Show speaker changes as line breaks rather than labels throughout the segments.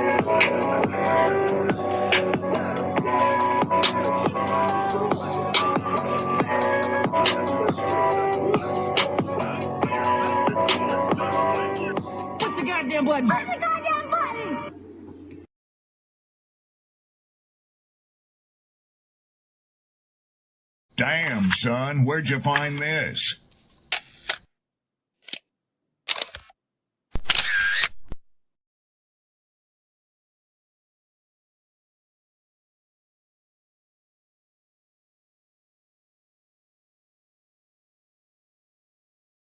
Push the goddamn button. Push the goddamn button.
Damn, son, where'd you find this?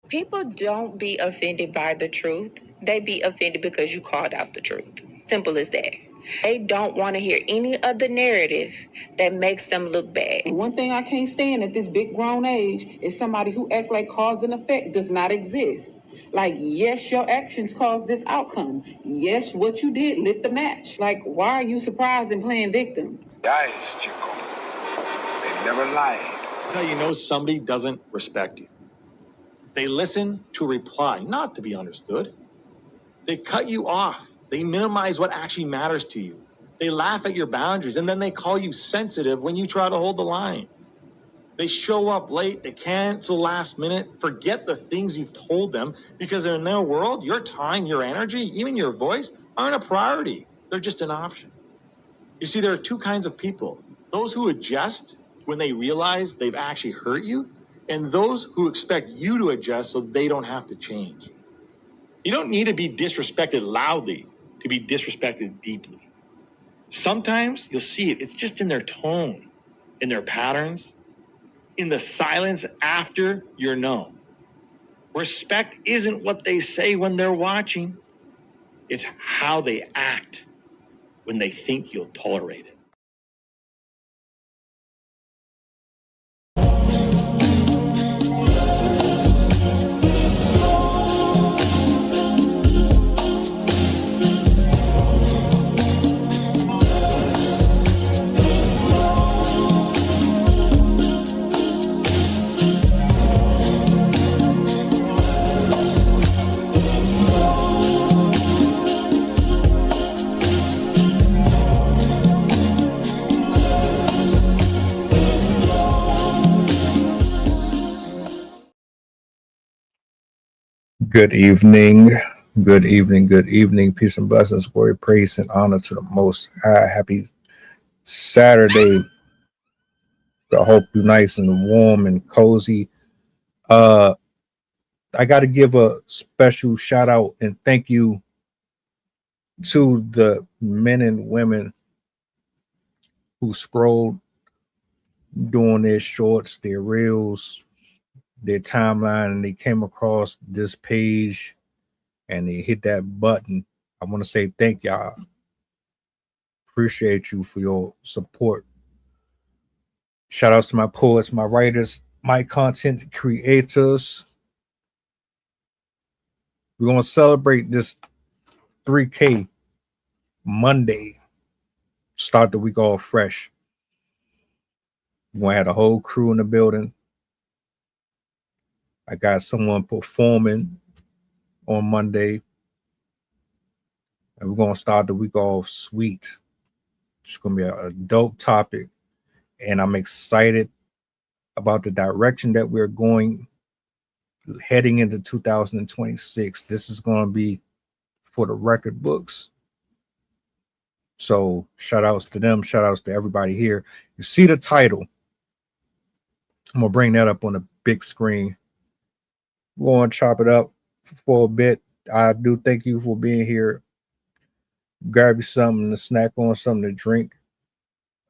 People don't be offended by the truth. They be offended because you called out the truth. Simple as that. They don't want to hear any other narrative that makes them look bad.
One thing I can't stand at this big grown age is somebody who act like cause and effect does not exist. Like, yes, your actions caused this outcome. Yes, what you did lit the match. Like, why are you surprised and playing victim?
Guys, Chico, they never lied.
That's how you know somebody doesn't respect you. They listen to reply, not to be understood. They cut you off. They minimize what actually matters to you. They laugh at your boundaries, and then they call you sensitive when you try to hold the line. They show up late, they cancel last minute, forget the things you've told them, because in their world, your time, your energy, even your voice aren't a priority. They're just an option. You see, there are two kinds of people. Those who adjust when they realize they've actually hurt you, and those who expect you to adjust so they don't have to change. You don't need to be disrespected loudly to be disrespected deeply. Sometimes you'll see it. It's just in their tone, in their patterns, in the silence after you're known. Respect isn't what they say when they're watching. It's how they act when they think you'll tolerate it.
Good evening, good evening, good evening. Peace and blessings, glory, praise, and honor to the Most High. Happy Saturday. I hope you're nice and warm and cozy. I got to give a special shout out and thank you to the men and women who scrolled doing their shorts, their reels, their timeline, and they came across this page and they hit that button. I want to say thank y'all. Appreciate you for your support. Shout outs to my poets, my writers, my content creators. We're going to celebrate this 3K Monday. Start the week off fresh. We're going to have the whole crew in the building. I got someone performing on Monday. And we're going to start the week off sweet. It's going to be a dope topic. And I'm excited about the direction that we're going heading into 2026. This is going to be for the record books. So shout outs to them. Shout outs to everybody here. You see the title. I'm going to bring that up on the big screen. We're going to chop it up for a bit. I do thank you for being here. Grab you something to snack on, something to drink.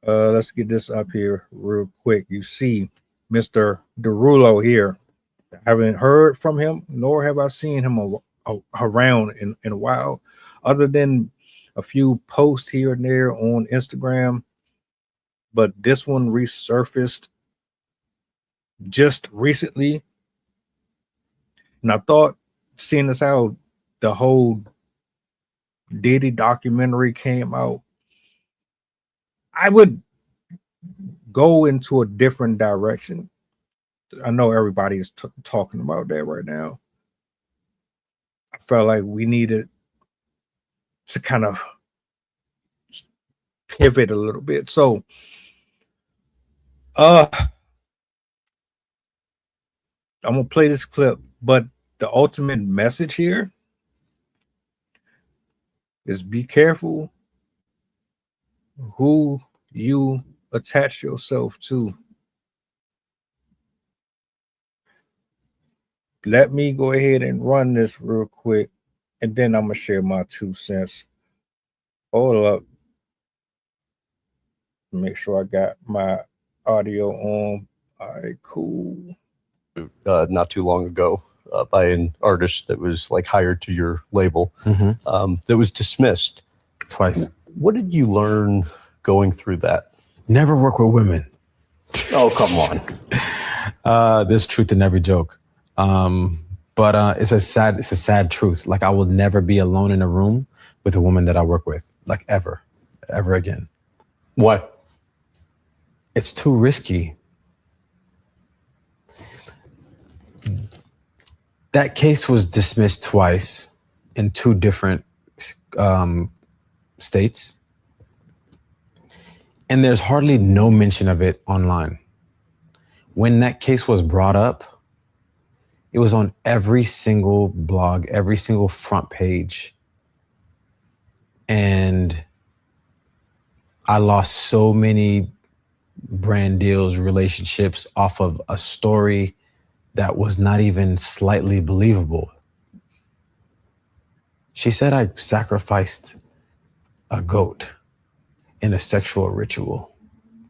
Let's get this up here real quick. You see Mr. Derulo here. I haven't heard from him, nor have I seen him around in a while, other than a few posts here and there on Instagram. But this one resurfaced just recently. And I thought, seeing as how the whole Diddy documentary came out, I would go into a different direction. I know everybody is talking about that right now. I felt like we needed to kind of pivot a little bit. So, I'm gonna play this clip, but the ultimate message here is be careful who you attach yourself to. Let me go ahead and run this real quick, and then I'm gonna share my 2 cents. Hold up. Make sure I got my audio on. All right, cool.
Not too long ago by an artist that was like hired to your label that was dismissed
twice.
What did you learn going through that?
Never work with women.
Oh, come
on. There's truth in every joke. But it's a sad truth. Like, I will never be alone in a room with a woman that I work with, like ever again.
Why?
It's too risky. That case was dismissed twice in 2 different states. And there's hardly no mention of it online. When that case was brought up, it was on every single blog, every single front page. And I lost so many brand deals, relationships off of a story that was not even slightly believable. She said I sacrificed a goat in a sexual ritual.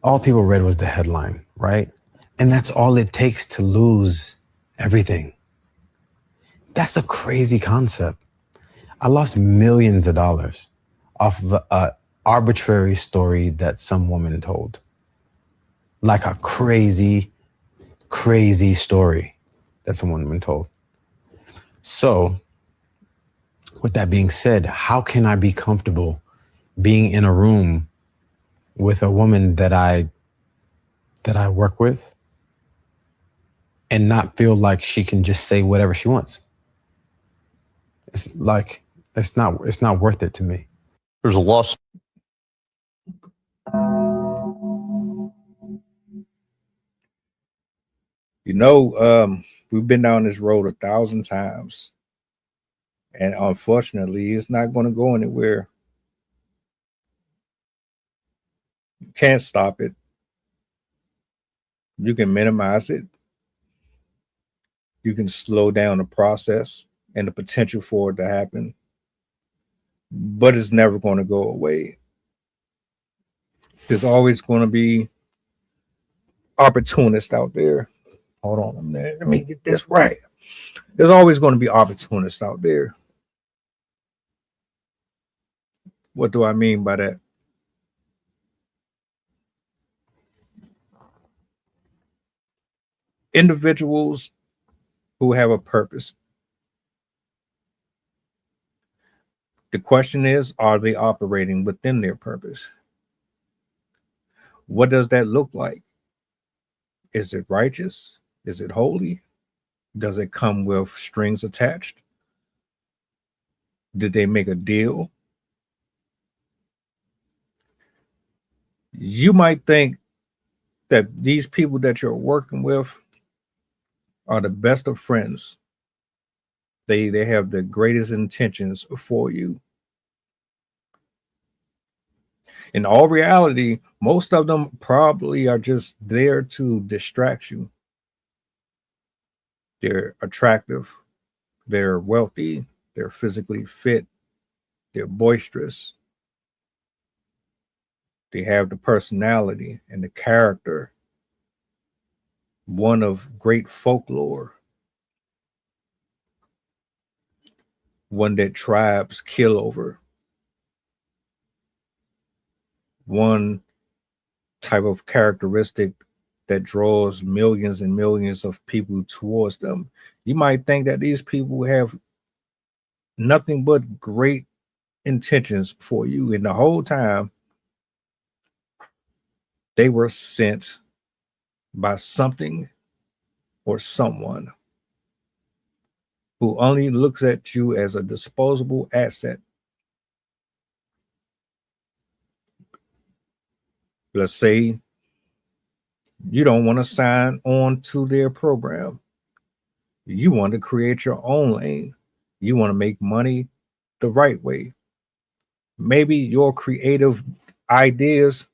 All people read was the headline, right? And that's all it takes to lose everything. That's a crazy concept. I lost millions of dollars off of an arbitrary story that some woman told. Like a crazy story that some woman told. So, with that being said, how can I be comfortable being in a room with a woman that I work with and not feel like she can just say whatever she wants? It's like, it's not worth it to me.
There's a loss.
You know, we've been down this road 1,000 times, and unfortunately, it's not going to go anywhere. You can't stop it. You can minimize it. You can slow down the process and the potential for it to happen, but it's never going to go away. There's always going to be opportunists out there. Hold on a minute. Let me get this right. There's always going to be opportunists out there. What do I mean by that? Individuals who have a purpose. The question is, are they operating within their purpose? What does that look like? Is it righteous? Is it holy? Does it come with strings attached? Did they make a deal? You might think that these people that you're working with are the best of friends. They have the greatest intentions for you. In all reality, most of them probably are just there to distract you. They're attractive, they're wealthy, they're physically fit, they're boisterous. They have the personality and the character, one of great folklore, one that tribes kill over, one type of characteristic that draws millions and millions of people towards them. You might think that these people have nothing but great intentions for you, and the whole time they were sent by something or someone who only looks at you as a disposable asset. Let's say you don't want to sign on to their program. You want to create your own lane. You want to make money the right way. Maybe your creative ideas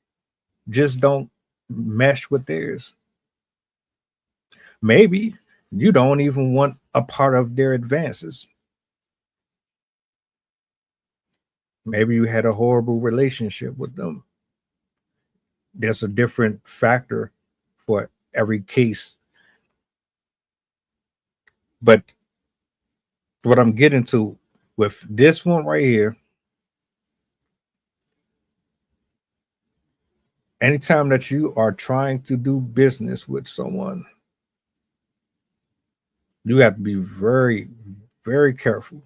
just don't mesh with theirs. Maybe you don't even want a part of their advances. Maybe you had a horrible relationship with them. There's a different factor for every case. But what I'm getting to with this one right here, anytime that you are trying to do business with someone, you have to be very, very careful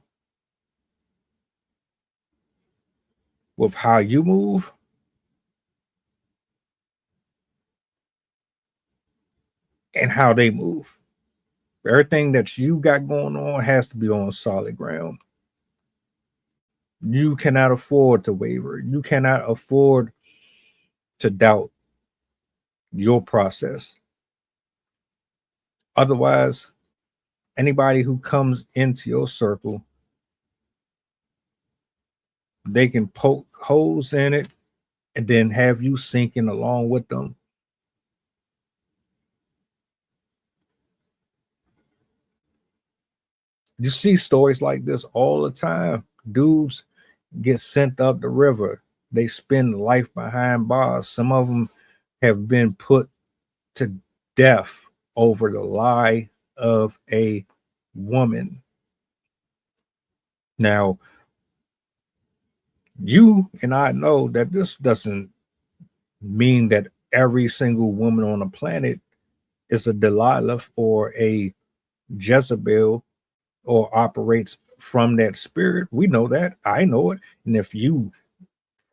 with how you move and how they move. Everything that you got going on has to be on solid ground. You cannot afford to waver. You cannot afford to doubt your process. Otherwise, anybody who comes into your circle, they can poke holes in it and then have you sinking along with them. You see stories like this all the time. Dudes get sent up the river. They spend life behind bars. Some of them have been put to death over the lie of a woman. Now, you and I know that this doesn't mean that every single woman on the planet is a Delilah or a Jezebel or operates from that spirit. We know that. I know it. And if you,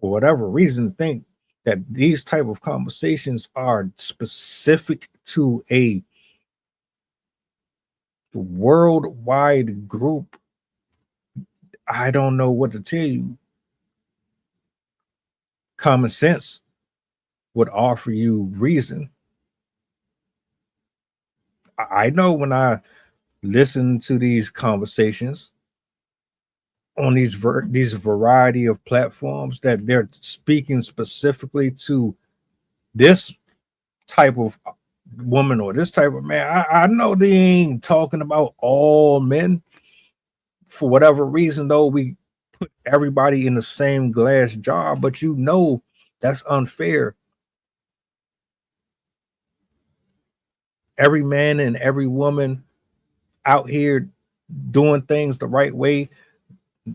for whatever reason, think that these type of conversations are specific to a worldwide group, I don't know what to tell you. Common sense would offer you reason. I know when I listen to these conversations on these variety of platforms that they're speaking specifically to this type of woman or this type of man. I know they ain't talking about all men. For whatever reason, though, we put everybody in the same glass jar, but you know that's unfair. Every man and every woman out here doing things the right way,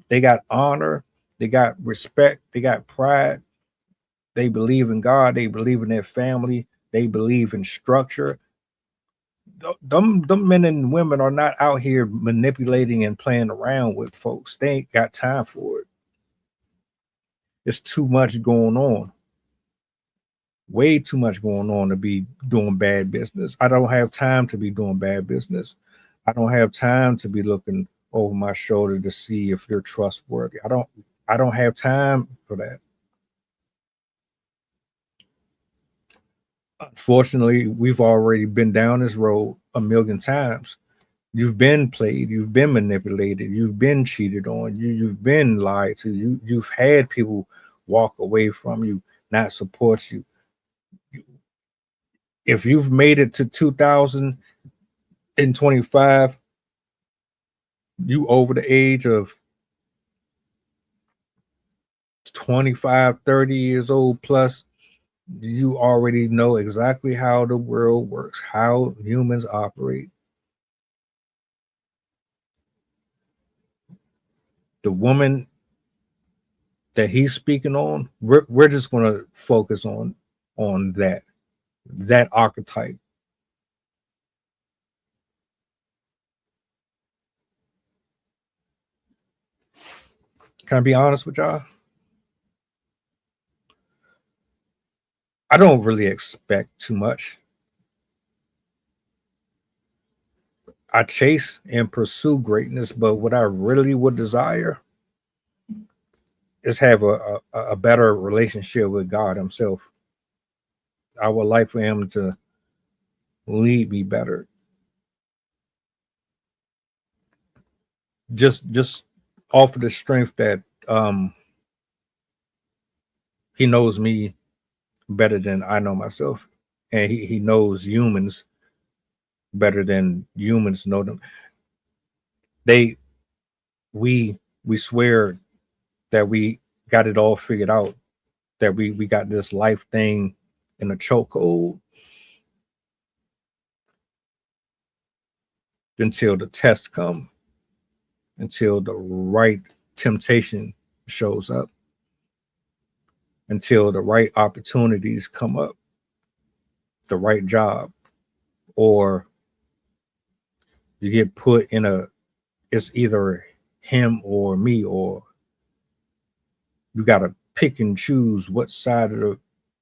they got honor, they got respect, they got pride, they believe in God, they believe in their family, they believe in structure. Them men and women are not out here manipulating and playing around with folks. They ain't got time for it. It's too much going on. Way too much going on to be doing bad business. I don't have time to be doing bad business. I don't have time to be looking over my shoulder to see if you're trustworthy. I don't have time for that. Unfortunately, we've already been down this road a million times. You've been played, you've been manipulated, you've been cheated on, you've been lied to, you've had people walk away from you, not support you. If you've made it to 2025, you over the age of 25, 30 years old plus, you already know exactly how the world works, how humans operate. The woman that he's speaking on, we're just going to focus on that archetype. Can I be honest with y'all? I don't really expect too much. I chase and pursue greatness, but what I really would desire is have a better relationship with God Himself. I would like for him to lead me better. Just off of the strength that he knows me better than I know myself. And he knows humans better than humans know them. They we swear that we got it all figured out, that we got this life thing in a chokehold until the test come, until the right temptation shows up, until the right opportunities come up, the right job, or you get put in a, it's either him or me, or you got to pick and choose what side of the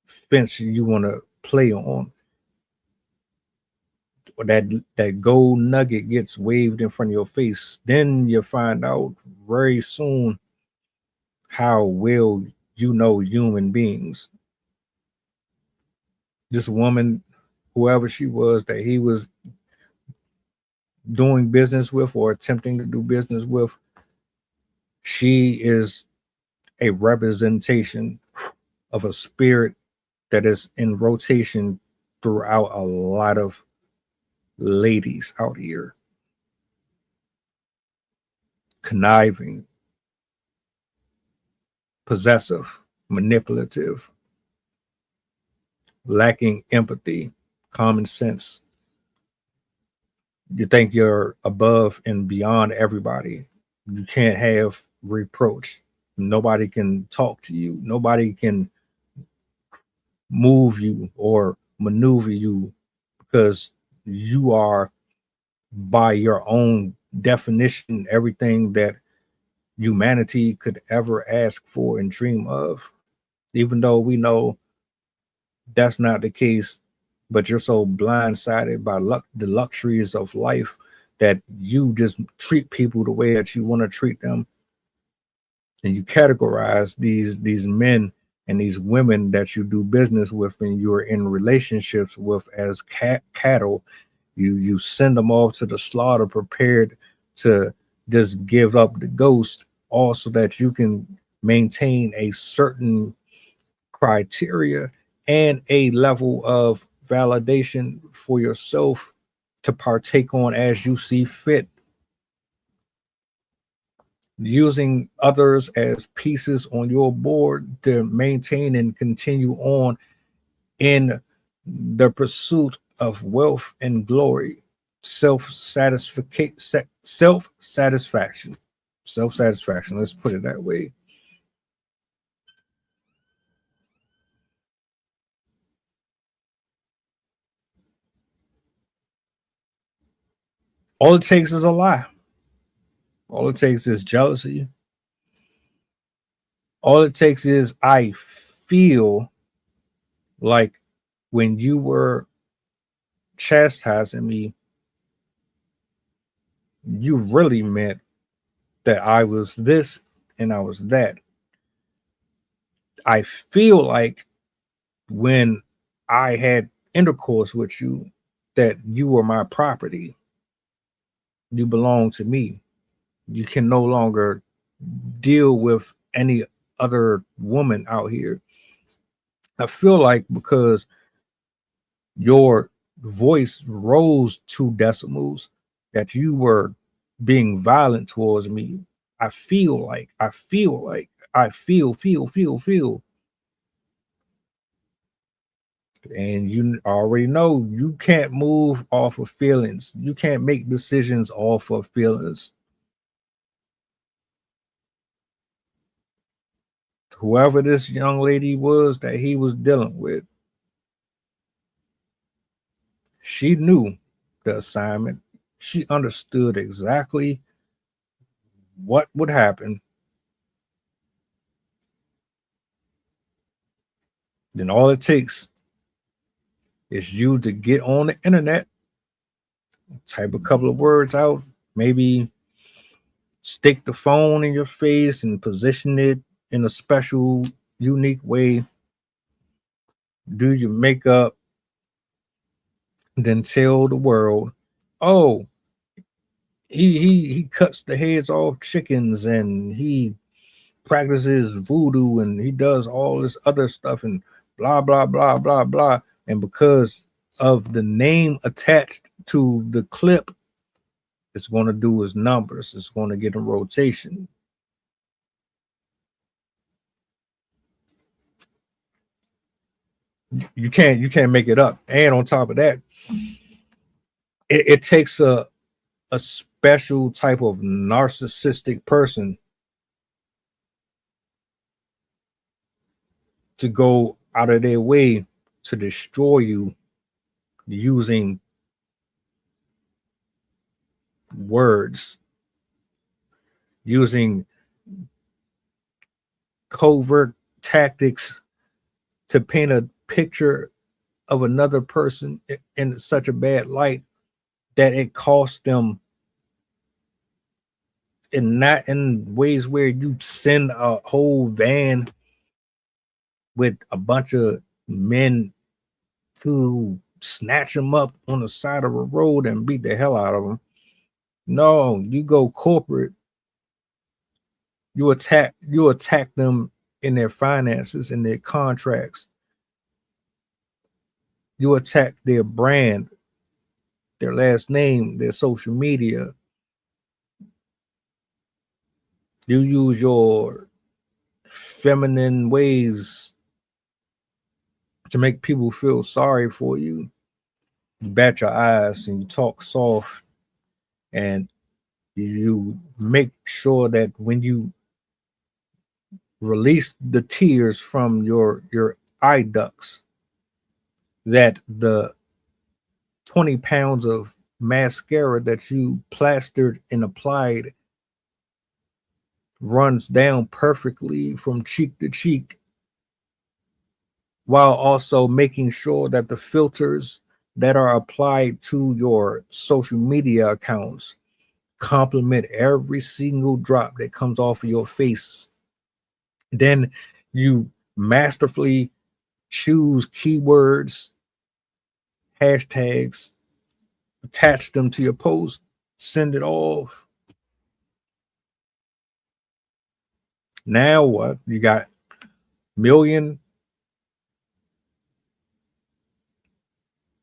fence you want to play on. Or that gold nugget gets waved in front of your face, then you find out very soon how well you know human beings. This woman, whoever she was that he was doing business with or attempting to do business with, she is a representation of a spirit that is in rotation throughout a lot of ladies out here. Conniving, possessive, manipulative, lacking empathy, common sense. You think you're above and beyond everybody. You can't have reproach. Nobody can talk to you. Nobody can move you or maneuver you because you are, by your own definition, everything that humanity could ever ask for and dream of. Even though we know that's not the case, but you're so blindsided by the luxuries of life that you just treat people the way that you want to treat them, and you categorize these men and these women that you do business with and you're in relationships with as cattle. You send them off to the slaughter, prepared to just give up the ghost, all so that you can maintain a certain criteria and a level of validation for yourself to partake on as you see fit, using others as pieces on your board to maintain and continue on in the pursuit of wealth and glory, self-satisfaction, self-satisfaction, self-satisfaction. Let's put it that way. All it takes is a lie. All it takes is jealousy. All it takes is I feel like when you were chastising me, you really meant that I was this and I was that. I feel like when I had intercourse with you, that you were my property. You belong to me. You can no longer deal with any other woman out here. I feel like because your voice rose 2 decibels, that you were being violent towards me. I feel like, I feel. And you already know you can't move off of feelings. You can't make decisions off of feelings. Whoever this young lady was that he was dealing with, she knew the assignment. She understood exactly what would happen. Then all it takes is you to get on the internet, type a couple of words out, maybe stick the phone in your face and position it in a special, unique way do your makeup, then tell the world, oh, he cuts the heads off chickens and he practices voodoo and he does all this other stuff and blah blah blah blah blah. And because of the name attached to the clip, it's going to do his numbers. It's going to get in rotation. You can't make it up. And on top of that, it takes a special type of narcissistic person to go out of their way to destroy you using words, using covert tactics to paint a picture of another person in such a bad light that it costs them, and not in ways where you send a whole van with a bunch of men to snatch them up on the side of a road and beat the hell out of them. No, you go corporate. You attack them in their finances, in their contracts. You attack their brand, their last name, their social media. You use your feminine ways to make people feel sorry for you. You bat your eyes and you talk soft, and you make sure that when you release the tears from your eye ducts, that the 20 pounds of mascara that you plastered and applied runs down perfectly from cheek to cheek, while also making sure that the filters that are applied to your social media accounts complement every single drop that comes off of your face. Then you masterfully choose keywords, hashtags, attach them to your post, send it off. Now what? You got million,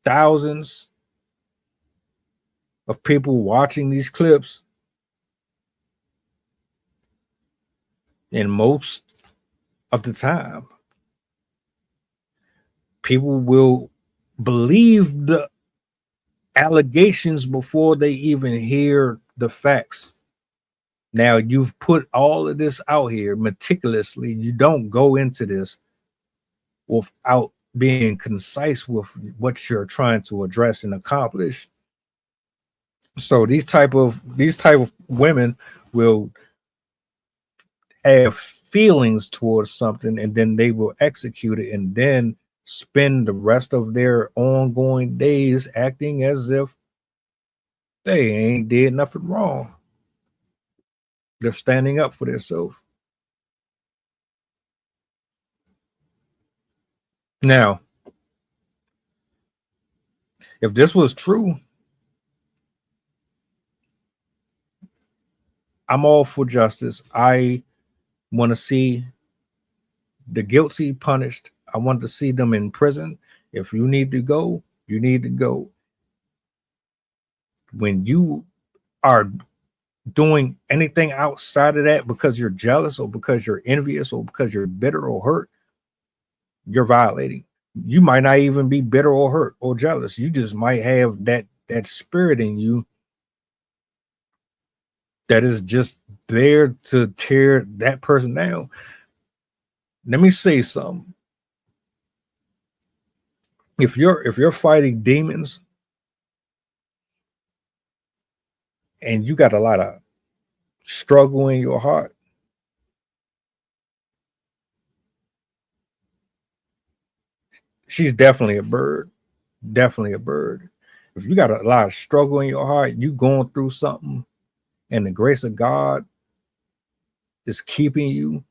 thousands of people watching these clips, and most of the time, people will believe the allegations before they even hear the facts. Now, you've put all of this out here meticulously. You don't go into this without being concise with what you're trying to address and accomplish. So these type of women will have feelings towards something, and then they will execute it, and then spend the rest of their ongoing days acting as if they ain't did nothing wrong. They're standing up for themselves. Now, if this was true, I'm all for justice. I want to see the guilty punished. I want to see them in prison. If you need to go, you need to go. When you are doing anything outside of that because you're jealous or because you're envious or because you're bitter or hurt, you're violating. You might not even be bitter or hurt or jealous. You just might have that spirit in you that is just there to tear that person down. Let me say something. If you're fighting demons and you got a lot of struggle in your heart, she's definitely a bird. Definitely a bird. If you got a lot of struggle in your heart, you going through something, and the grace of God is keeping you,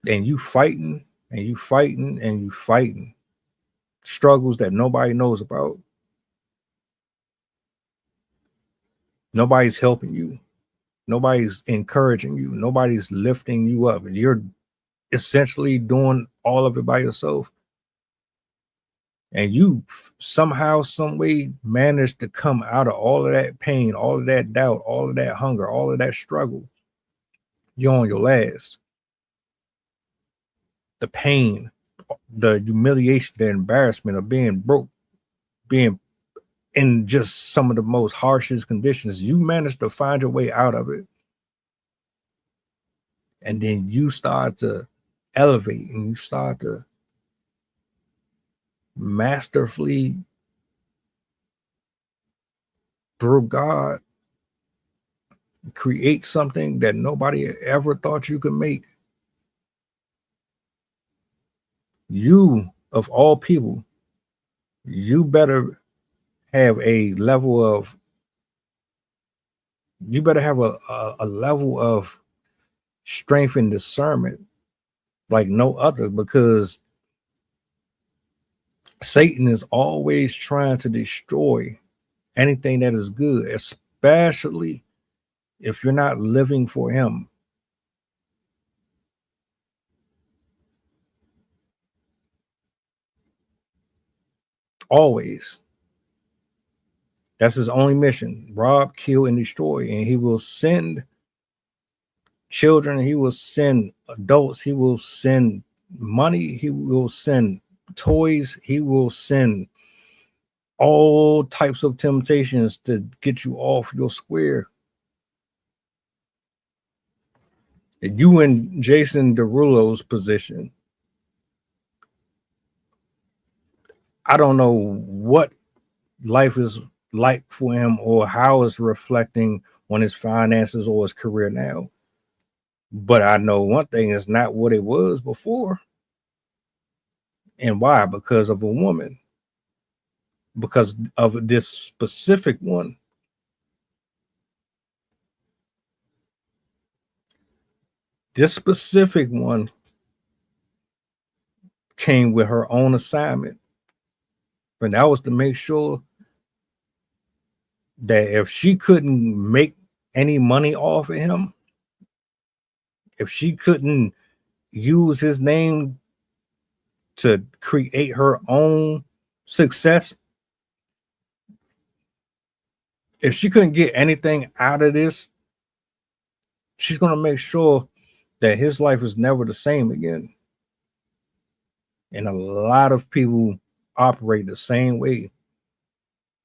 and you fighting and you fighting and you fighting struggles that nobody knows about. Nobody's helping you. Nobody's encouraging you. Nobody's lifting you up. You're essentially doing all of it by yourself. And you somehow, some way managed to come out of all of that pain, all of that doubt, all of that hunger, all of that struggle. You're on your last. The pain, the humiliation, the embarrassment of being broke, being in just some of the most harshest conditions, you managed to find your way out of it. And then you start to elevate and you start to masterfully, through God, create something that nobody ever thought you could make. You, of all people, you better have a level of, you better have a level of strength and discernment like no other, because Satan is always trying to destroy anything that is good, especially if you're not living for him. Always. That's his only mission: rob, kill, and destroy. And he will send children, he will send adults, he will send money, he will send toys, he will send all types of temptations to get you off your square. You in Jason Derulo's position, I don't know what life is like for him or how it's reflecting on his finances or his career now. But I know one thing is not what it was before. And why? Because of a woman. Because of this specific one. This specific one came with her own assignment. And that was to make sure that if she couldn't make any money off of him, if she couldn't use his name to create her own success, if she couldn't get anything out of this, she's going to make sure that his life is never the same again. And a lot of people operate the same way.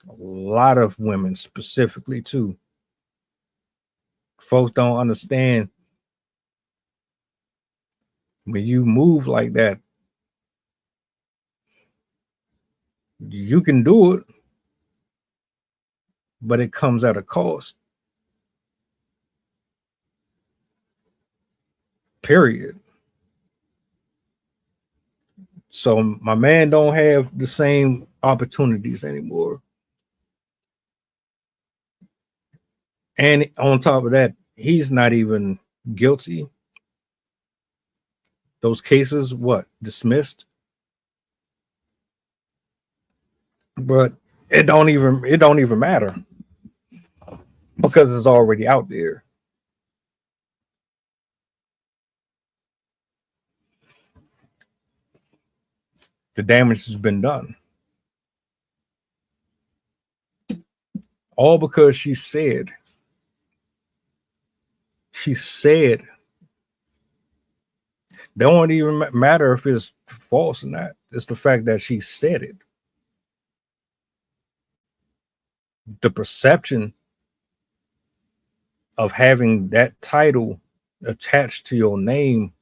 A lot of women specifically too. Folks don't understand when you move like that, you can do it, but it comes at a cost. Period. So my man don't have the same opportunities anymore. And on top of that, he's not even guilty. Those cases, what, dismissed? But it don't even matter because it's already out there. The damage has been done. All because she said they don't even matter if it's false or not. It's the fact that she said it. The perception of having that title attached to your name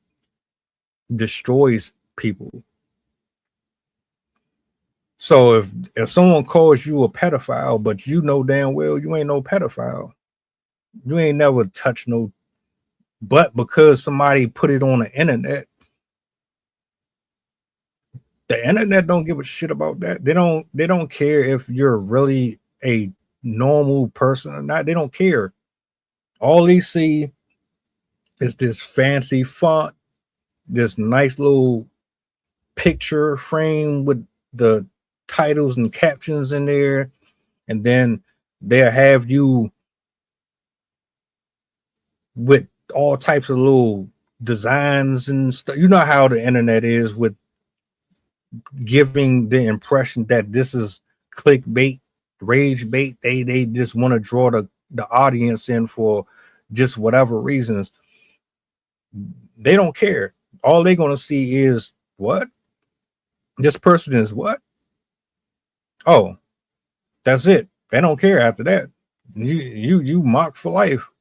destroys people. So if someone calls you a pedophile, but you know damn well you ain't no pedophile, you ain't never touched no, but because somebody put it on the internet don't give a shit about that. They don't care if you're really a normal person or not. They don't care. All they see is this fancy font, this nice little picture frame with the titles and captions in there, and then they'll have you with all types of little designs and stuff. You know how the internet is with giving the impression that this is clickbait, rage bait. They just want to draw the audience in for just whatever reasons. They don't care. All they're gonna see is what? This person is what? Oh, that's it. They don't care after that. You mock for life.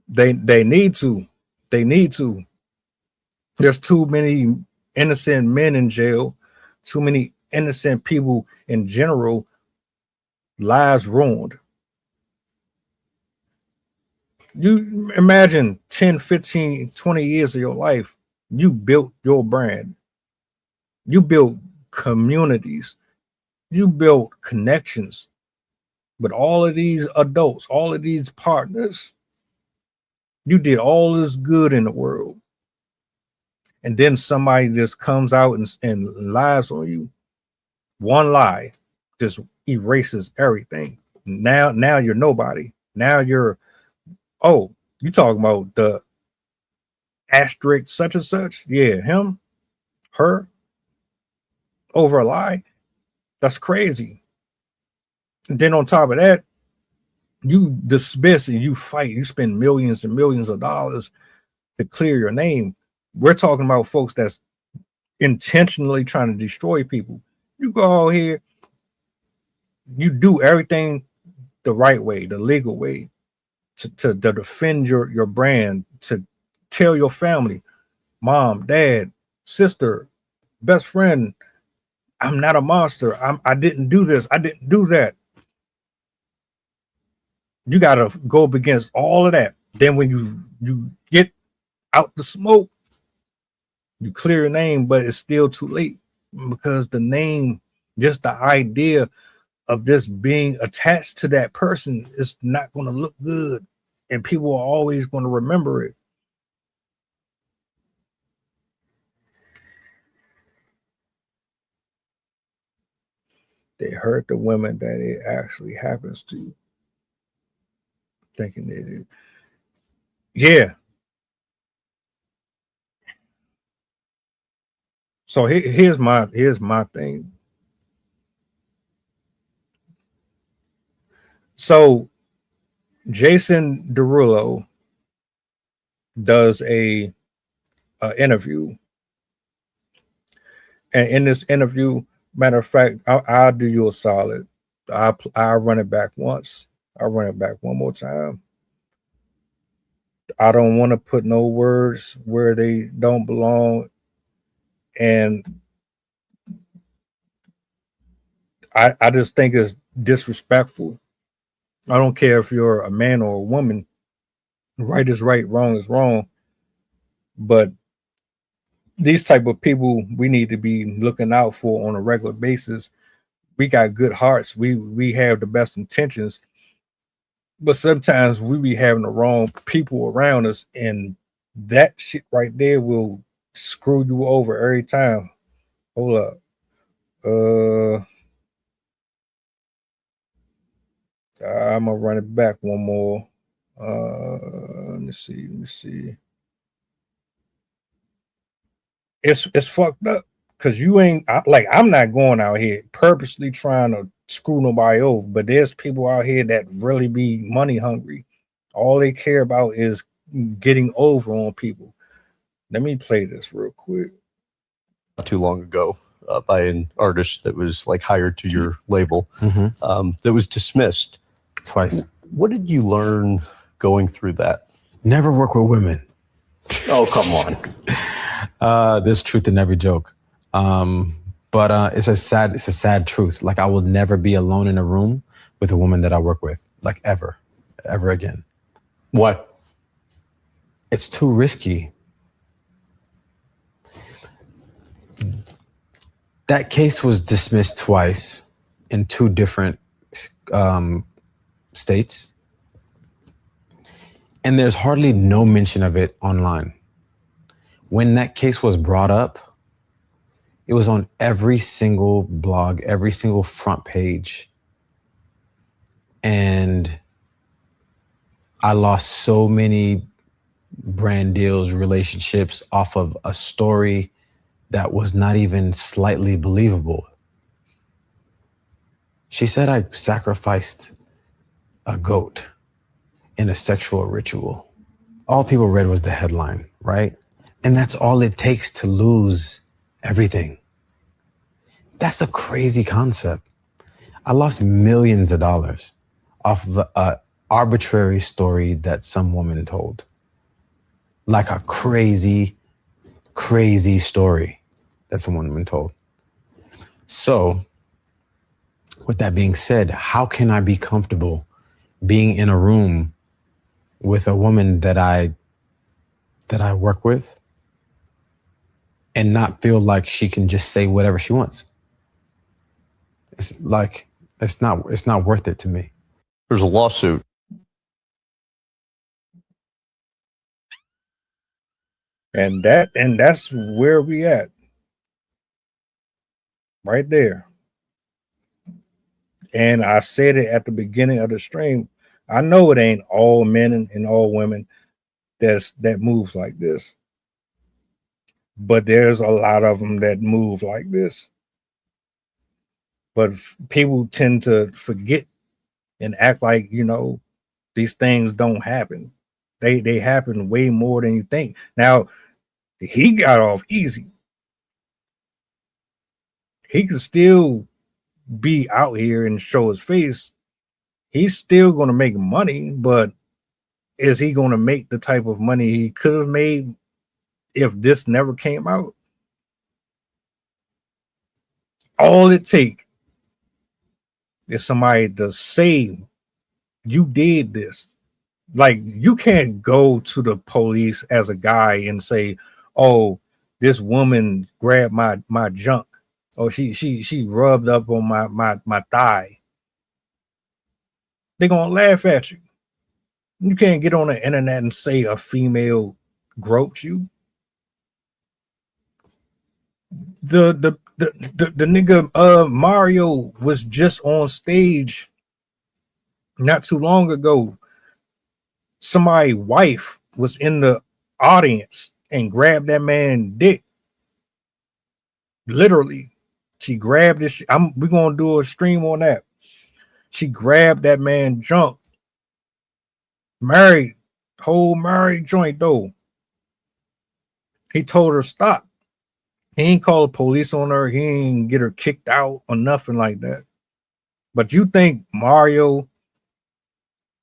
They need to. They need to. There's too many innocent men in jail, too many innocent people in general, lives ruined. You imagine 10, 15, 20 years of your life, you built your brand, you built communities, you built connections with all of these adults, all of these partners. You did all this good in the world. And then somebody just comes out and lies on you. One lie just erases everything. Now you're nobody. Now you're, oh, you talking about the asterisk such and such? Yeah, him, her, over a lie. That's crazy. And then on top of that, you dismiss and you fight. You spend millions and millions of dollars to clear your name. We're talking about folks that's intentionally trying to destroy people. You go out here, you do everything the right way, the legal way, to defend your brand, to tell your family, mom, dad, sister, best friend, I'm not a monster. I didn't do this. I didn't do that. You got to go up against all of that. Then when you get out the smoke, you clear your name, but it's still too late because the name, just the idea of this being attached to that person is not going to look good, and people are always going to remember it. They hurt the women that it actually happens to, thinking they do. Yeah. So here's my thing. So Jason Derulo does a interview, and in this interview, matter of fact, I'll do you a solid. I'll run it back once. I'll run it back one more time. I don't want to put no words where they don't belong, and I just think it's disrespectful. I don't care if you're a man or a woman. Right is right, wrong is wrong. But these type of people we need to be looking out for on a regular basis. We got good hearts. We have the best intentions, but sometimes we be having the wrong people around us, and that shit right there will screw you over every time. Hold up. I'm gonna run it back one more. Let me see. It's fucked up because you ain't I'm not going out here purposely trying to screw nobody over, but there's people out here that really be money hungry. All they care about is getting over on people. Let me play this real quick.
Not too long ago, by an artist that was like hired to your label, that was dismissed
Twice.
What did you learn going through that?
Never work with women.
Oh, come on.
There's truth in every joke. But it's a sad truth. Like, I will never be alone in a room with a woman that I work with, like ever again.
What?
It's too risky. That case was dismissed twice in two different states. And there's hardly no mention of it online. When that case was brought up, it was on every single blog, every single front page. And I lost so many brand deals, relationships off of a story that was not even slightly believable. She said I sacrificed a goat in a sexual ritual. All people read was the headline, right? And that's all it takes to lose everything. That's a crazy concept. I lost millions of dollars off of an arbitrary story that some woman told. Like a crazy, crazy story that some woman told. So, with that being said, how can I be comfortable being in a room with a woman that I work with and not feel like she can just say whatever she wants? It's like it's not worth it to me.
There's a lawsuit.
And that's where we at. Right there. And I said it at the beginning of the stream. I know it ain't all men and all women that moves like this. But there's a lot of them that move like this. But people tend to forget and act like, these things don't happen. They happen way more than you think. Now, he got off easy. He could still be out here and show his face. He's still going to make money, but is he going to make the type of money he could have made if this never came out? All it takes is somebody to say you did this. Like, you can't go to the police as a guy and say, "Oh, this woman grabbed my junk, or she rubbed up on my thigh." They're gonna laugh at you. You can't get on the internet and say a female groped you. The nigga Mario was just on stage not too long ago. Somebody's wife was in the audience and grabbed that man's dick. Literally, she grabbed this. We're gonna do a stream on that. She grabbed that man's junk. Whole married joint though. He told her stop. He ain't call the police on her. He ain't get her kicked out or nothing like that. But you think Mario,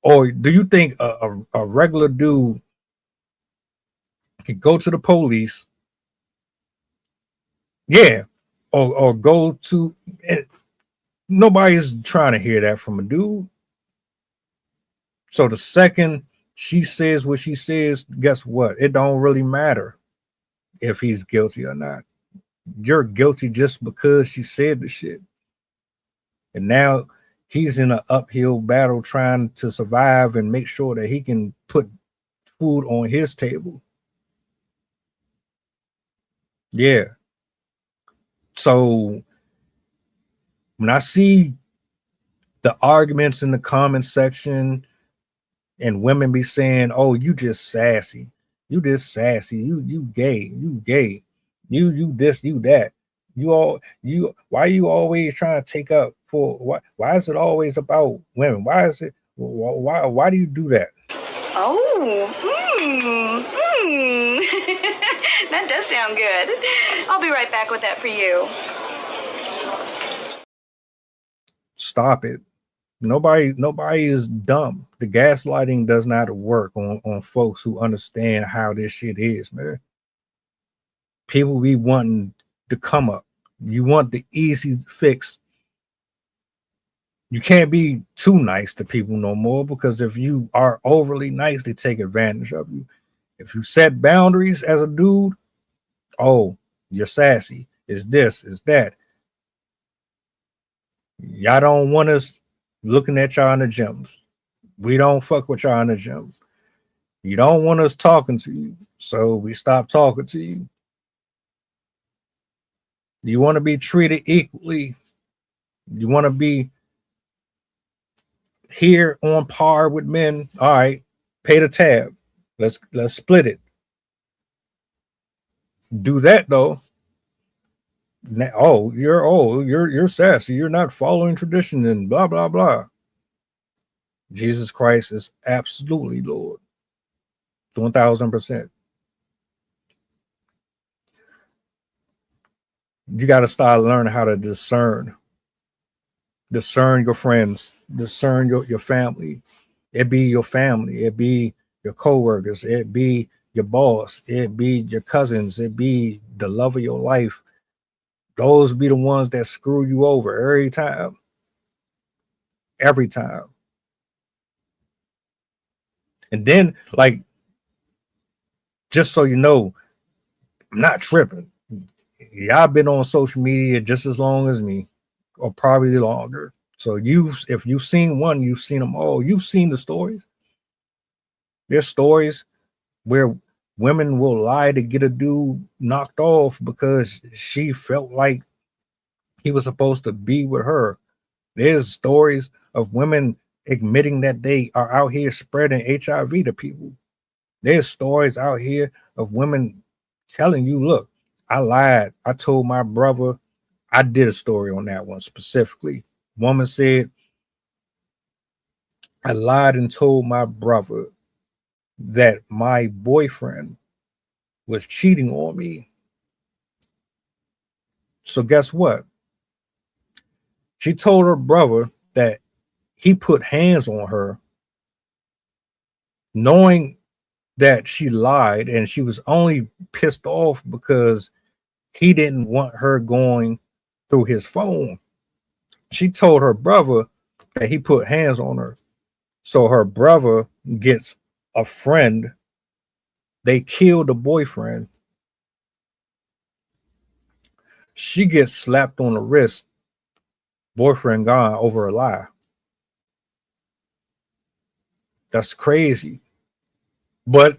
or do you think a regular dude can go to the police? Yeah, or go to. Nobody's trying to hear that from a dude. So the second she says what she says, guess what? It don't really matter if he's guilty or not. You're guilty just because she said the shit. And now he's in an uphill battle trying to survive and make sure that he can put food on his table. Yeah. So when I see the arguments in the comment section and women be saying, "Oh, you just sassy. You just sassy. You gay. You gay. You this, you that. Why you always trying to take up for why is it always about women? Why do you do that?"
Oh, that does sound good. I'll be right back with that for you.
Stop it. Nobody is dumb. The gaslighting does not work on folks who understand how this shit is, man. People be wanting to come up. You want the easy fix. You can't be too nice to people no more, because if you are overly nice, they take advantage of you. If you set boundaries as a dude, oh, you're sassy. Is this, is that. Y'all don't want us looking at y'all in the gyms. We don't fuck with y'all in the gym. You don't want us talking to you, so we stop talking to you. You want to be treated equally. You want to be here on par with men. All right, pay the tab. Let's split it. Do that though. You're sassy. You're not following tradition and blah blah blah. Jesus Christ is absolutely Lord. 1000%. You got to start learning how to discern your friends, discern your family. It be your family, it be your coworkers, it be your boss, it be your cousins, it be the love of your life. Those be the ones that screw you over every time. Every time. And then, like, just so you know, I'm not tripping. Y'all been on social media just as long as me, or probably longer. So if you've seen one, you've seen them all. You've seen the stories. There's stories where women will lie to get a dude knocked off because she felt like he was supposed to be with her. There's stories of women admitting that they are out here spreading HIV to people. There's stories out here of women telling you, look, I lied. I told my brother. I did a story on that one specifically. Woman said, I lied and told my brother that my boyfriend was cheating on me. So guess what? She told her brother that he put hands on her, knowing that she lied, and she was only pissed off because he didn't want her going through his phone. She told her brother that he put hands on her. So her brother gets a friend. They kill the boyfriend. She gets slapped on the wrist. Boyfriend gone over a lie. That's crazy. But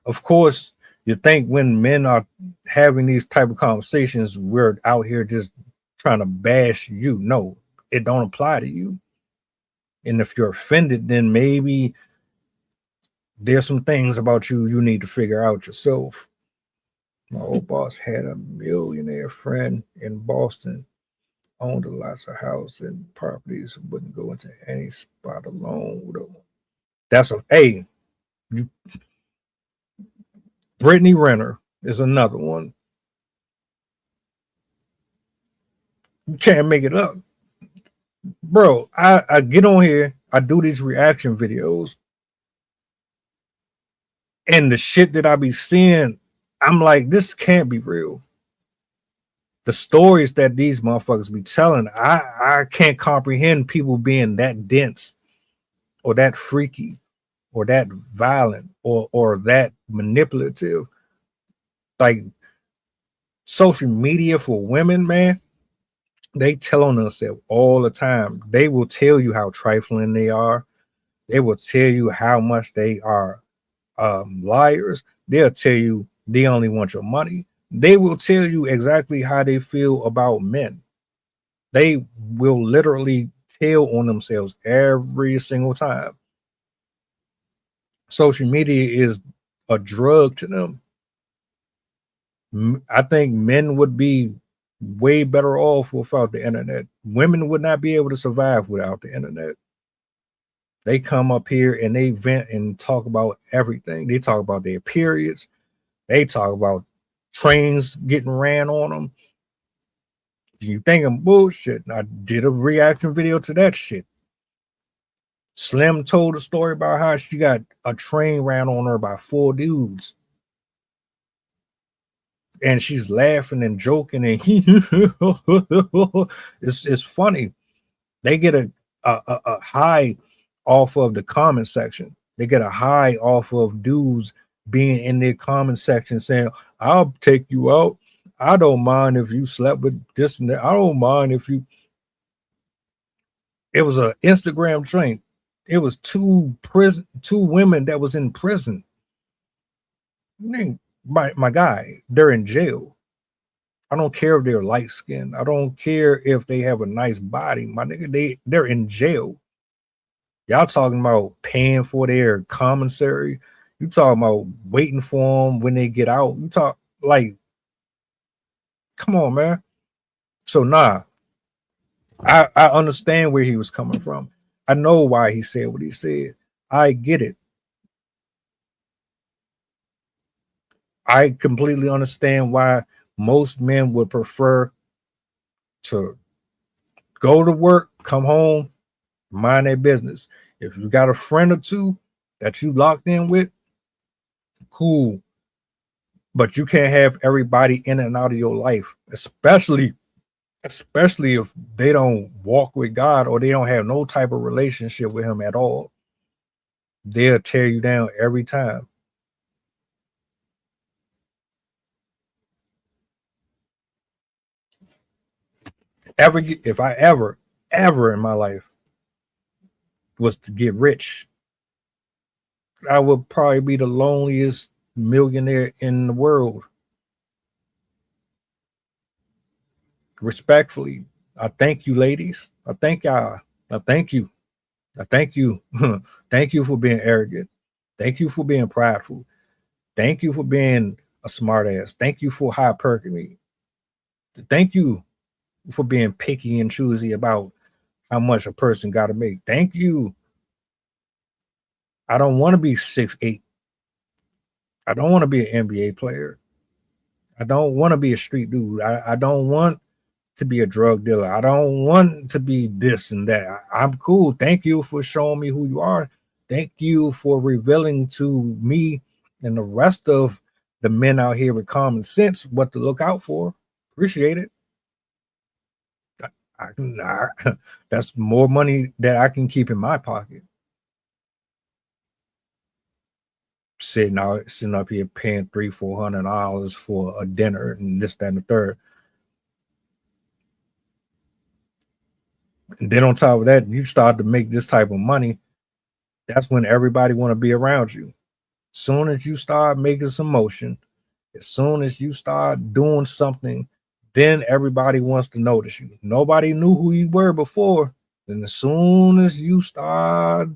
of course, you think when men are having these type of conversations, we're out here just trying to bash you. No, it don't apply to you. And if you're offended, then maybe there's some things about you need to figure out yourself. My old boss had a millionaire friend in Boston, owned lots of houses and properties, wouldn't go into any spot alone with them. That's a hey. Brittany Renner is another one. You can't make it up. Bro, I get on here, I do these reaction videos, and the shit that I be seeing, I'm like, this can't be real. The stories that these motherfuckers be telling, I can't comprehend people being that dense or that freaky or that violent or that manipulative. Like social media for women, man, they tell on themselves all the time. They will tell you how trifling they are. They will tell you how much they are liars. They'll tell you they only want your money. They will tell you exactly how they feel about men. They will literally tell on themselves every single time. Social media is a drug to them. I think men would be way better off without the internet. Women would not be able to survive without the internet. They come up here and they vent and talk about everything. They talk about their periods. They talk about trains getting ran on them. You think I'm bullshit? I did a reaction video to that shit. Slim told a story about how she got a train ran on her by 4 dudes. And she's laughing and joking and it's funny. They get a high off of the comment section. They get a high off of dudes being in their comment section saying, I'll take you out. I don't mind if you slept with this and that. I don't mind if you. It was an Instagram train. It was two women that was in prison. My guy, they're in jail. I don't care if they're light skinned. I don't care if they have a nice body. My nigga, they're in jail. Y'all talking about paying for their commissary. You talking about waiting for them when they get out. You talk like, come on, man. So nah, I understand where he was coming from. I know why he said what he said. I get it. I completely understand why most men would prefer to go to work, come home, mind their business. If you got a friend or two that you locked in with, cool. But you can't have everybody in and out of your life, especially if they don't walk with God or they don't have no type of relationship with him at all. They'll tear you down every time. If I ever in my life was to get rich, I would probably be the loneliest millionaire in the world. Respectfully, I thank you, ladies. I thank y'all. I thank you. I thank you. Thank you for being arrogant. Thank you for being prideful. Thank you for being a smartass. Thank you for hypergamy. Thank you for being picky and choosy about how much a person got to make. Thank you. I don't want to be 6'8". I don't want to be an NBA player. I don't want to be a street dude. I don't want to be a drug dealer. I don't want to be this and that. I'm cool. Thank you for showing me who you are. Thank you for revealing to me and the rest of the men out here with common sense what to look out for. Appreciate it. That's more money that I can keep in my pocket. Sitting up here paying $300-$400 for a dinner and this, that, and the third. And then on top of that, you start to make this type of money. That's when everybody want to be around you. Soon as you start making some motion, as soon as you start doing something, then everybody wants to notice you. Nobody knew who you were before. And as soon as you start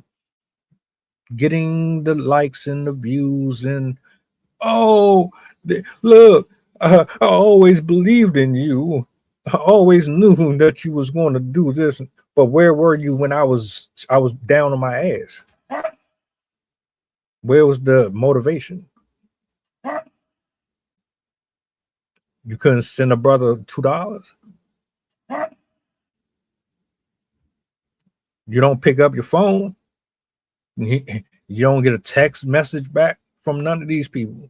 getting the likes and the views and look, I always believed in you. I always knew that you was going to do this, but where were you when I was down on my ass? Where was the motivation? You couldn't send a brother $2. You don't pick up your phone. You don't get a text message back from none of these people.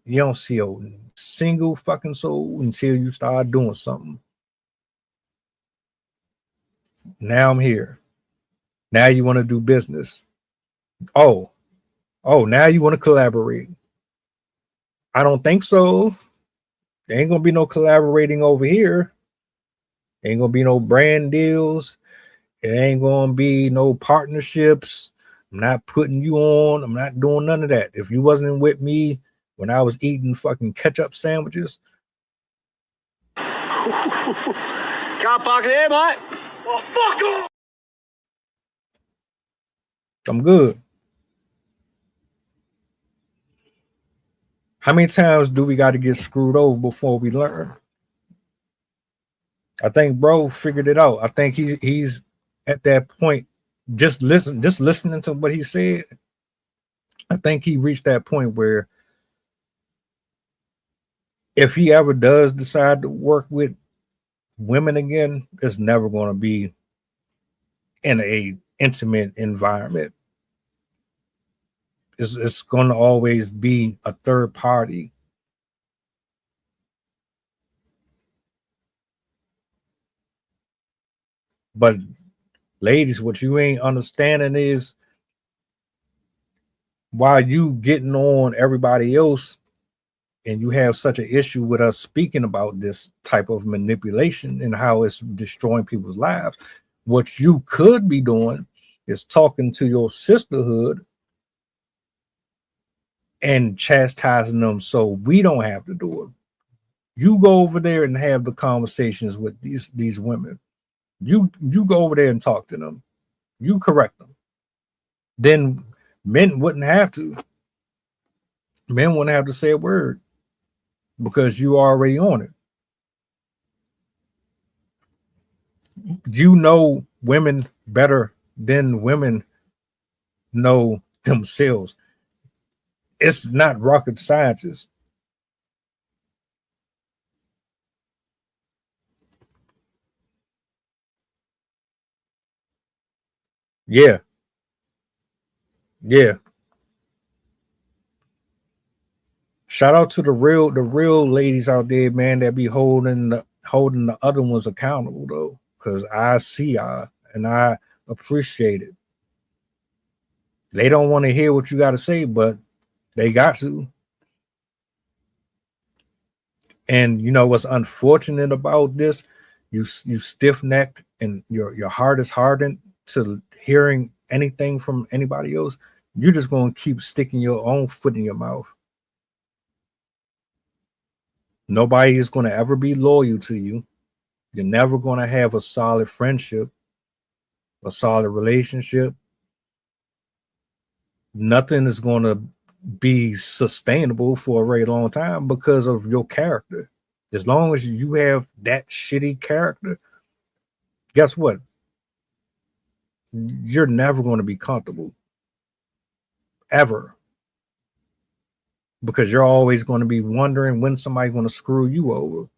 You don't see a single fucking soul until you start doing something. Now I'm here. Now you want to do business. Oh, now you want to collaborate. I don't think so. There ain't gonna be no collaborating over here. Ain't gonna be no brand deals. It ain't gonna be no partnerships. I'm not putting you on. I'm not doing none of that. If you wasn't with me when I was eating fucking ketchup sandwiches.
Car park there, mate. Oh, fuck off!
I'm good. How many times do we got to get screwed over before we learn? I think bro figured it out. I think he's at that point. Just listening to what he said. I think he reached that point where if he ever does decide to work with women again, it's never going to be in a intimate environment. It's going to always be a third party. But ladies, what you ain't understanding is while you getting on everybody else and you have such an issue with us speaking about this type of manipulation and how it's destroying people's lives, what you could be doing is talking to your sisterhood and chastising them so we don't have to do it. You go over there and have the conversations with these women. You go over there and talk to them. You correct them. Then men wouldn't have to. Men wouldn't have to say a word because you are already on it. You know women better than women know themselves. It's not rocket science. Yeah, yeah. Shout out to the real ladies out there, man, that be holding the other ones accountable though, because I see y'all and I appreciate it. They don't want to hear what you got to say, but they got to. And you know what's unfortunate about this? You stiff necked and your heart is hardened to hearing anything from anybody else. You're just gonna keep sticking your own foot in your mouth. Nobody is gonna ever be loyal to you. You're never gonna have a solid friendship, a solid relationship. Nothing is gonna be sustainable for a very long time because of your character. As long as you have that shitty character, guess what? You're never going to be comfortable ever because you're always going to be wondering when somebody's going to screw you over.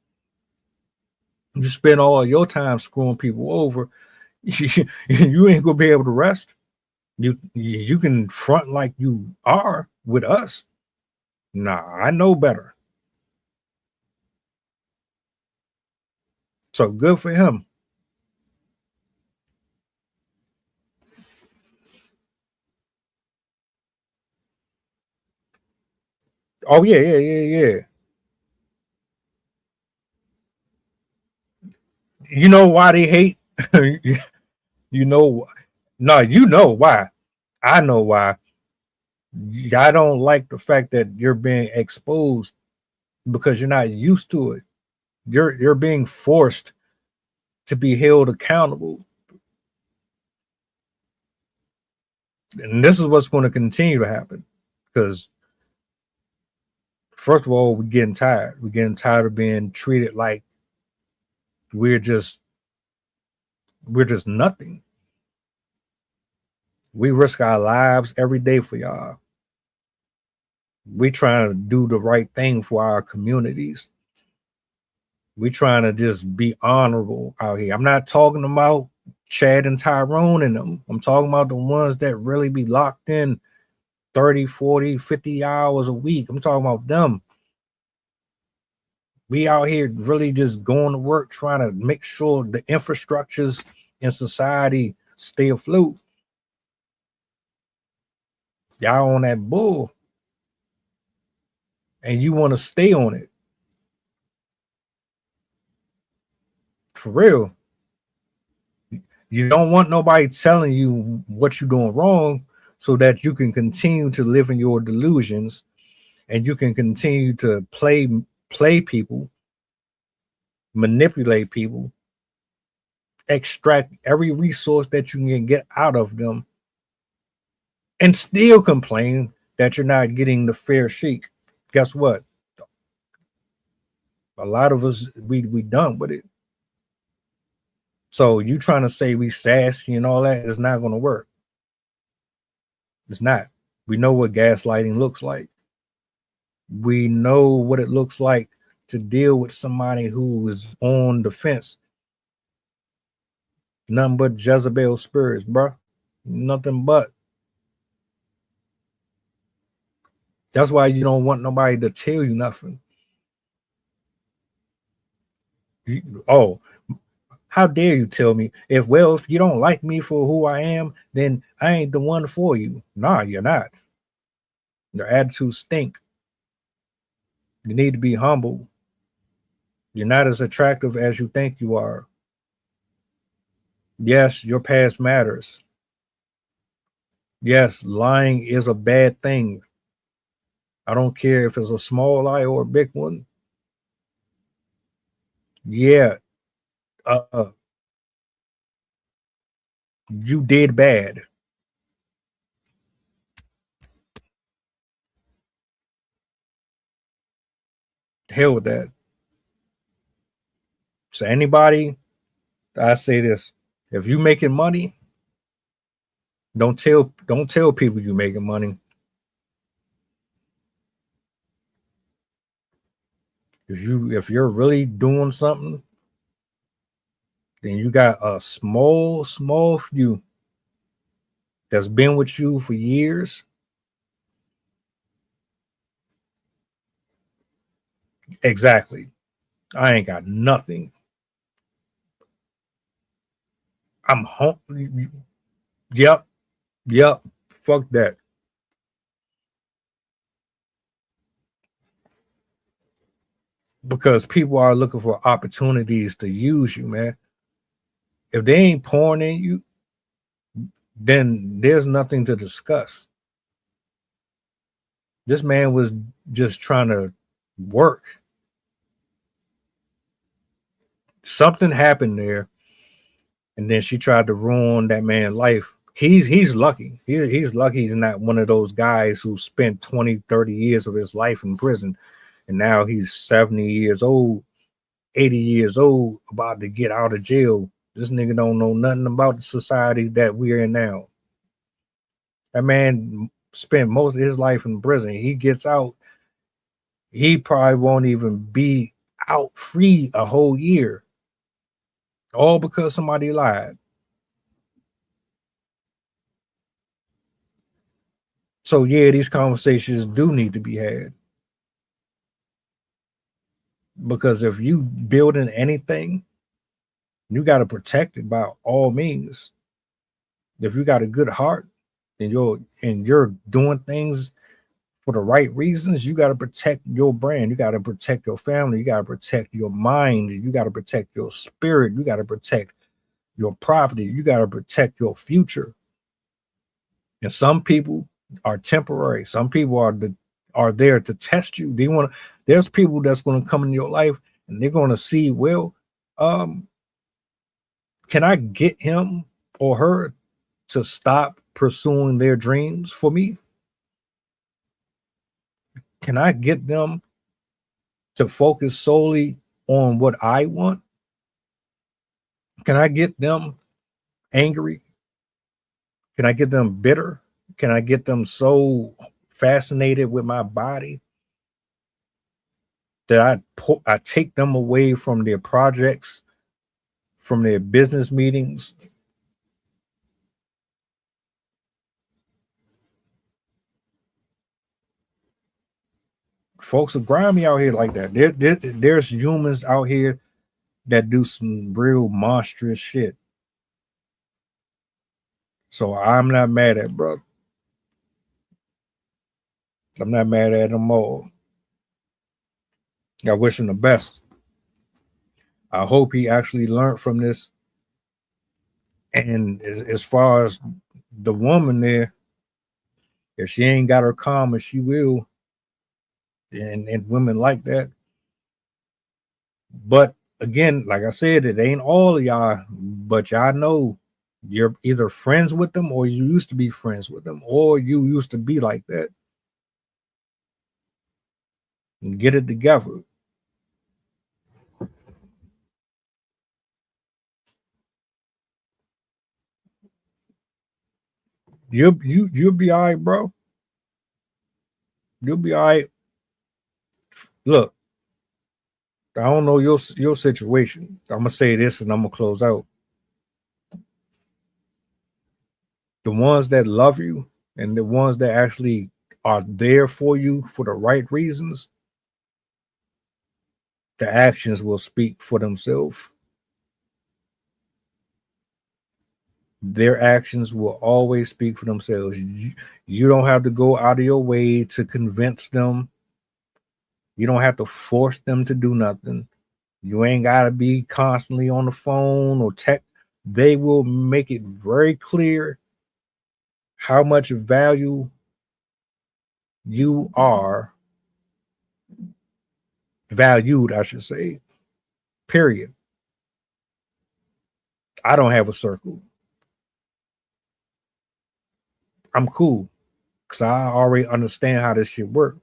You spend all your time screwing people over, you ain't gonna be able to rest. You can front like you are with us. Nah, I know better. So good for him. Oh yeah. You know why they hate? You know, no, you know why. I know why. I don't like the fact that you're being exposed because you're not used to it. You're being forced to be held accountable. And this is what's going to continue to happen. Because first of all, we're getting tired. We're getting tired of being treated like we're just nothing. We risk our lives every day for y'all. We trying to do the right thing for our communities. We trying to just be honorable out here. I'm not talking about Chad and Tyrone and them. I'm talking about the ones that really be locked in 30, 40, 50 hours a week. I'm talking about them. We out here really just going to work, trying to make sure the infrastructures in society stay afloat. Y'all on that bull. And you want to stay on it. For real. You don't want nobody telling you what you're doing wrong so that you can continue to live in your delusions and you can continue to play people, manipulate people, extract every resource that you can get out of them, and still complain that you're not getting the fair shake. Guess what? A lot of us we done with it. So you trying to say we sassy and all that is not going to work. It's not. We know what gaslighting looks like. We know what it looks like to deal with somebody who is on the fence. Nothing but Jezebel spirits, bro. Nothing but. That's why you don't want nobody to tell you nothing. Oh, how dare you tell me if you don't like me for who I am, then I ain't the one for you. Nah, you're not. Your attitudes stink. You need to be humble. You're not as attractive as you think you are. Yes, your past matters. Yes, lying is a bad thing. I don't care if it's a small lie or a big one. Yeah, you did bad. Hell with that. So anybody, I say this: if you making money, don't tell people you making money. If you're really doing something, then you got a small few that's been with you for years. Exactly. I ain't got nothing. I'm home. Yep, yep. Fuck that. Because people are looking for opportunities to use you, man. If they ain't pouring in you, then there's nothing to discuss. This man was just trying to work. Something happened there, and then she tried to ruin that man's life. He's lucky. He's lucky he's not one of those guys who spent 20, 30 years of his life in prison, and now he's 70 years old, 80 years old, about to get out of jail. This nigga don't know nothing about the society that we're in now. That man spent most of his life in prison. He gets out, he probably won't even be out free a whole year, all because somebody lied. So yeah, these conversations do need to be had, because if you building anything, you got to protect it by all means. If you got a good heart and you're doing things for the right reasons, you got to protect your brand. You got to protect your family. You got to protect your mind. You got to protect your spirit. You got to protect your property. You got to protect your future. And some people are temporary. Some people are there to test you. There's people that's going to come in your life and they're going to see, well, um, can I get him or her to stop pursuing their dreams for me? Can I get them to focus solely on what I want? Can I get them angry? Can I get them bitter? Can I get them so fascinated with my body that I take them away from their projects, from their business meetings? Folks are grimy out here like that. There's humans out here that do some real monstrous shit. So I'm not mad at bro. I'm not mad at them all. I wish him the best. I hope he actually learned from this. And as far as the woman there, if she ain't got her karma, she will. And women like that. But again, like I said, it ain't all of y'all, but y'all know you're either friends with them or you used to be friends with them or you used to be like that. And get it together. You'll be all right, bro. You'll be all right. Look, I don't know your situation. I'm gonna say this and I'm gonna close out. The ones that love you and the ones that actually are there for you for the right reasons, the actions will speak for themselves. Their actions will always speak for themselves. You don't have to go out of your way to convince them. You don't have to force them to do nothing. You ain't got to be constantly on the phone or text. They will make it very clear how much value you are valued, I should say. Period. I don't have a circle. I'm cool because I already understand how this shit works.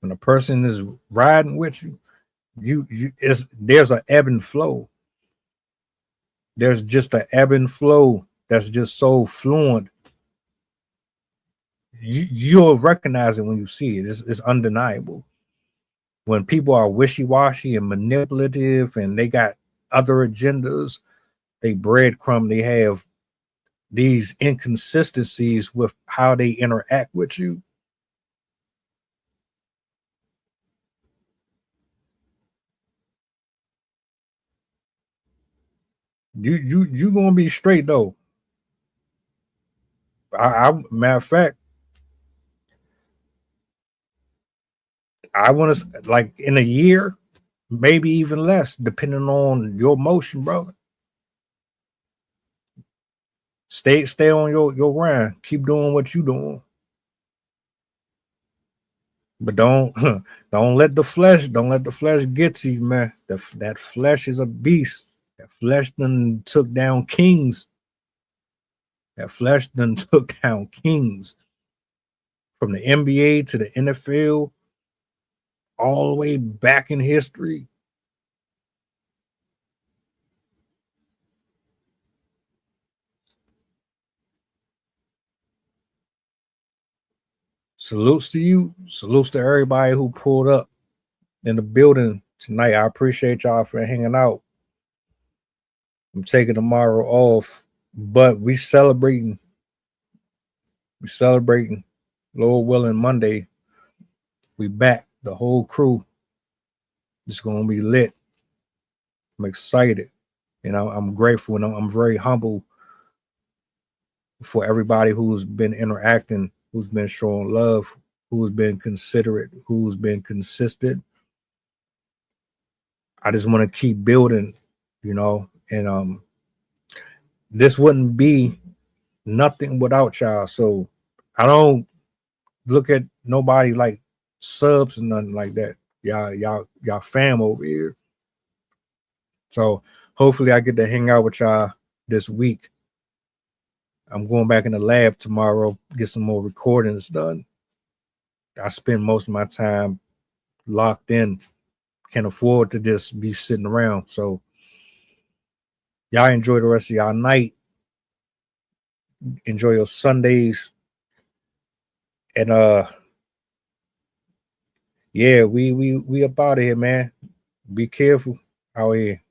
When a person is riding with you, there's an ebb and flow. There's just an ebb and flow that's just so fluent. You'll recognize it when you see it. It's undeniable. When people are wishy-washy and manipulative and they got other agendas, they breadcrumb, they have these inconsistencies with how they interact with you. You gonna be straight though. I matter of fact, I want to like in a year, maybe even less, depending on your motion, brother. Stay on your grind. Keep doing what you doing. But don't let the flesh get to you, man. That flesh is a beast. That flesh done took down kings. That flesh done took down kings. From the NBA to the NFL, all the way back in history. Salutes to you. Salutes to everybody who pulled up in the building tonight. I appreciate y'all for hanging out. I'm taking tomorrow off, but we celebrating. Lord willing, Monday. We back. The whole crew. It's gonna be lit. I'm excited. And I'm grateful and I'm very humble for everybody who's been interacting, who's been showing love, who's been considerate, who's been consistent. I just want to keep building, and this wouldn't be nothing without y'all. So I don't look at nobody like subs and nothing like that. Y'all fam over here. So hopefully I get to hang out with y'all this week. I'm going back in the lab tomorrow, get some more recordings done. I spend most of my time locked in. Can't afford to just be sitting around. So y'all enjoy the rest of y'all night. Enjoy your Sundays. And yeah, we up out of here, man. Be careful out here.